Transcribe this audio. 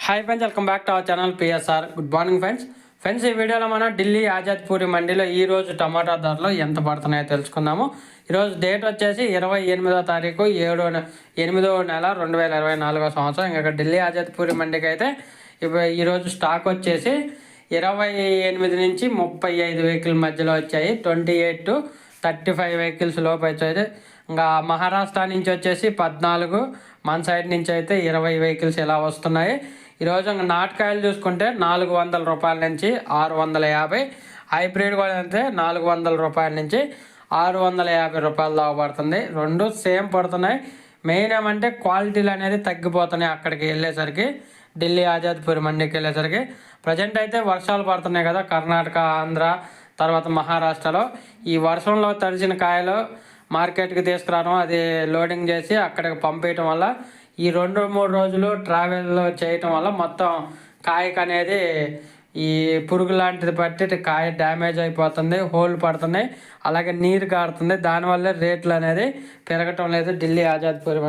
Hi friends, welcome back to our channel PSR. Good morning friends. ఈ వీడియోలో మనం ఢిల్లీ ఆజాద్పూరి మండీలో ఈ రోజు టమాటా ధరలు ఎంత పడుతున్నాయో తెలుసుకుందాము. ఈరోజు డేట్ వచ్చేసి 28వ తారీఖు 8వ నెల 2024 సంవత్సరం. ఇంకా ఢిల్లీ ఆజాద్పూరి మండీకి అయితే ఈరోజు స్టాక్ వచ్చేసి 28 నుంచి 35 వెహికల్ మధ్యలో వచ్చాయి. 28 to 35 వెహికల్స్ లోపు వచ్చాయి. ఇంకా మహారాష్ట్ర నుంచి వచ్చేసి 14, మన సైడ్ నుంచి అయితే 20 వెహికల్స్ ఇలా వస్తున్నాయి. ఈరోజు ఇంకా నాటకాయలు చూసుకుంటే 400 రూపాయల నుంచి 650, హైబ్రిడ్ కూడా అయితే 400 రూపాయల నుంచి 650 రూపాయల దాకా పడుతుంది. రెండు సేమ్ పడుతున్నాయి. మెయిన్ ఏమంటే క్వాలిటీలు అనేది తగ్గిపోతున్నాయి అక్కడికి వెళ్ళేసరికి, ఢిల్లీ ఆజాద్పూర్ మండీకి వెళ్ళేసరికి. ప్రజెంట్ అయితే వర్షాలు పడుతున్నాయి కదా కర్ణాటక, ఆంధ్ర, తర్వాత మహారాష్ట్రలో. ఈ వర్షంలో తడిసిన కాయలు మార్కెట్కి తీసుకురావడం, అది లోడింగ్ చేసి అక్కడికి పంపించడం వల్ల ఈ 2-3 రోజులు ట్రావెల్ చేయటం వల్ల మొత్తం కాయకు అనేది ఈ పురుగు లాంటిది పట్టి కాయ డ్యామేజ్ అయిపోతుంది, హోల్ పడుతున్నాయి, అలాగే నీరు కారుతుంది. దానివల్ల రేట్లు అనేది పెరగటం లేదు ఢిల్లీ ఆజాద్పూర్